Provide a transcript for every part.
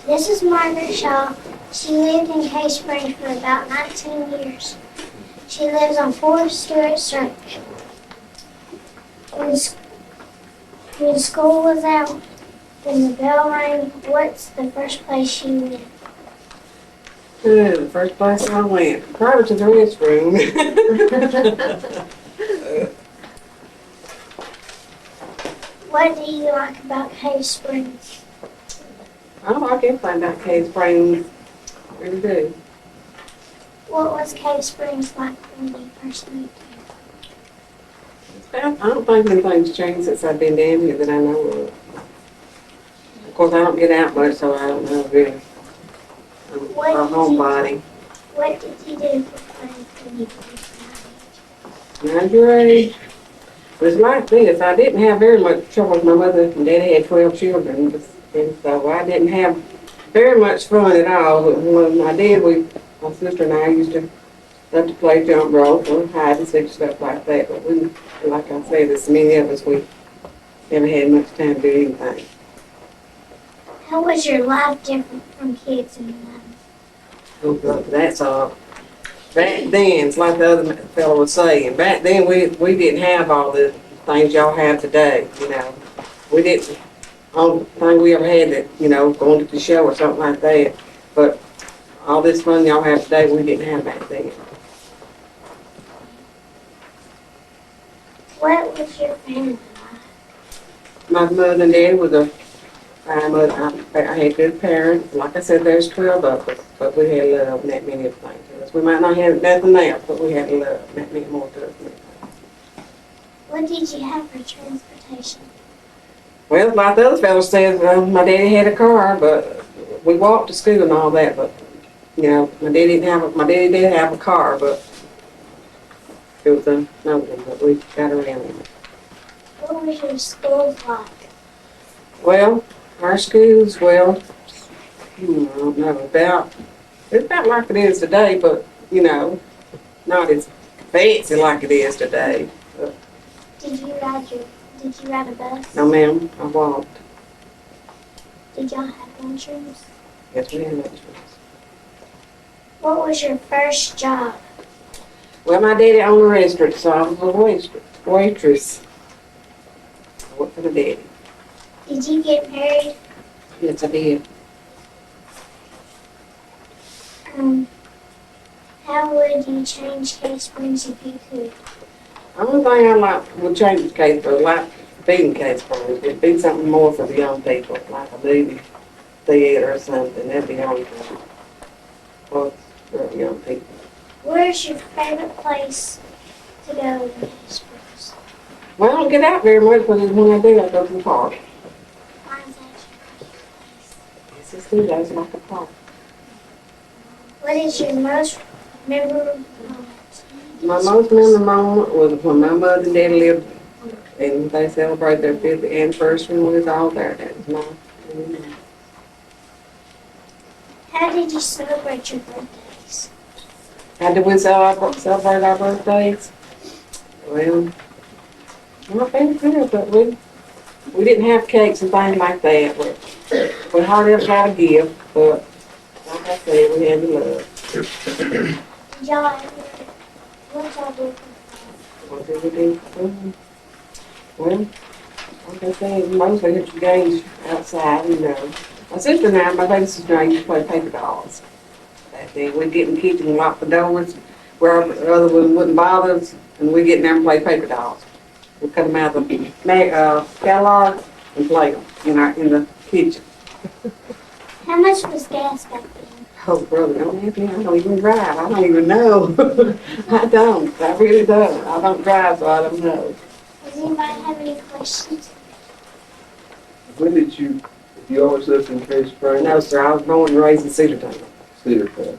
This is Margaret Shaw. She lived in Cave Springs for about 19 years. She lives on 4 Stewart Circuit. When school was out and the bell rang, what's the first place you went? The first place I went, probably to the restroom. What do you like about Cave Springs? I like everything about Cave Springs. I really do. What was Cave Springs like when you first moved here? I don't think anything's changed since I've been down here that I know of. Of course, I don't get out much, so I don't know really. I'm a homebody. What did you do for fun when you first moved? Mind your age. It was like this. I didn't have very much trouble with my mother and daddy had 12 children, and so I didn't have very much fun at all. But when I did, my sister and I used to love to play jump rope or hide and seek, stuff like that. But we, like I said, there's many of us, we never had much time to do anything. How was your life different from kids in the 90s? Oh, that's all. Back then, it's like the other fellow was saying, back then we didn't have all the things y'all have today, you know. We didn't, only thing we ever had that, you know, going to the show or something like that. But all this fun y'all have today, we didn't have back then. What was your family like? My mother and daddy was a fine mother. I had good parents. Like I said, there's 12 of us, but we had love and that many of things to us. We might not have nothing else, but we had love and that meant more to us. What did you have for transportation? Well, like the other fellow said, my daddy had a car, but we walked to school and all that. But you know, my daddy did have a car, but it was another one. But we got around in it. What was your school like? Well, our schools, well, I don't know it's about like it is today, but you know, not as fancy like it is today. But, Did you ride a bus? no, ma'am, I walked. Did y'all have lunchrooms? Yes, we had lunchrooms. What was your first job? Well, my daddy owned a restaurant, so I was a waitress. I worked for the daddy. Did you get married? Yes, I did. How would you change Cave Springs if you could? The only thing I would change the case for, like feeding case springs, it'd be something more for the young people, like a movie theater or something. That'd be the only thing for the young people. Where's your favorite place to go in Cave Springs? Well, I don't get out very much, but when I do, I go to the park. Why is that your favorite place? It's just days like a park. What is your most memorable moment? My most memorable moment was when my mother and daddy lived, and they celebrated their 50th anniversary, and we was all there. That was my moment. How did you celebrate your birthdays? How did we celebrate our birthdays? Well, not very good, but we didn't have cakes and things like that. We hardly ever got a gift, but like I said, we had the love. Did y'all ever, what y'all do for fun? What did we do for fun? Well, like I said, mostly hit the games outside, you know. My sister and I, my baby sister and I used to play paper dolls. Back then, we'd get in the kitchen and lock the doors where the other one wouldn't bother us, and we'd get in there and play paper dolls. We'd cut them out of the catalog and play them in the kitchen. How much was gas back then? Oh, brother, don't ask me. I don't even drive. I don't even know. I don't. I really don't. I don't drive, so I don't know. Does anybody have any questions? When did you always lived in Cave Springs? No, sir. I was born and raised in Cedartown. Cedartown.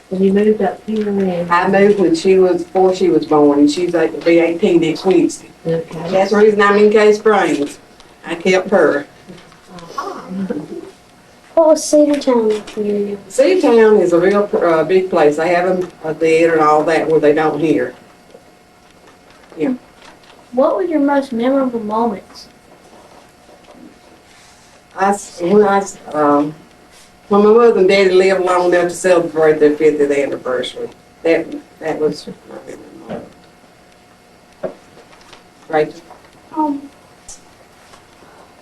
When you moved up here, when? I moved before she was born, and she's like to be 18 next Wednesday. Okay. That's the reason I'm in Cave Springs. I kept her. What was Cedartown like for you? Cedartown is a real big place. They have a theater and all that where they don't hear. What were your most memorable moments? When my mother and daddy lived long enough to celebrate their 50th anniversary, that was my memory. Rachel?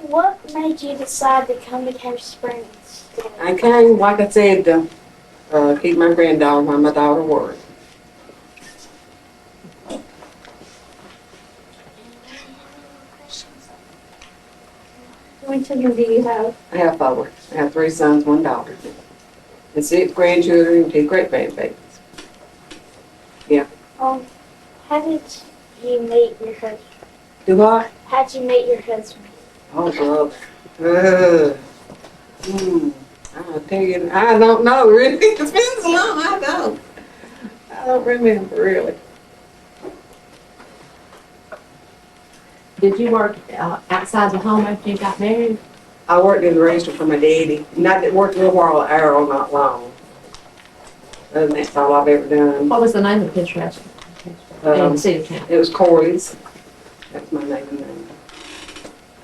What made you decide to come to Cave Springs? I came, like I said, to keep my granddaughter while my daughter worked. How many children do you have? I have 4. I have 3 sons, 1 daughter. And 6 grandchildren and 2 great-grandbabies. How did you meet your husband? Do I? How'd you meet your husband? Oh, brother. I'll tell you, I don't know, really. It's been so long, I don't remember, really. Did you work outside the home after you got married? I worked in the restaurant for my daddy. Not that worked a little while at Arrow, not long. Other than that's all I've ever done. What was the name of his restaurant? In Cedar County. It was Corley's. That's my maiden name.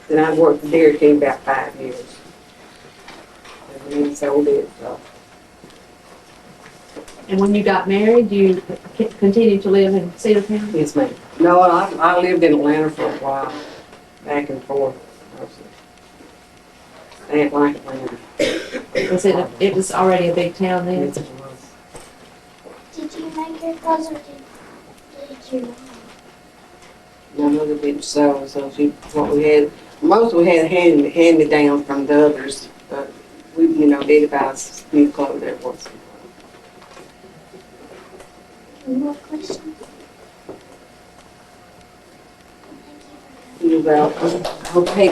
Then I worked for Dairy King about 5 years. And then sold it, so. And when you got married, you continued to live in Cedar County? Yes, ma'am. No, I lived in Atlanta for a while, back and forth. I didn't like Atlanta. It was already a big town then? Yes, it was. Did you make your cousin? Did you? My mother didn't sew, so most we had hand-me-down from the others, but we, did buy new clothes every once in a while. Any more questions? You're welcome. Okay.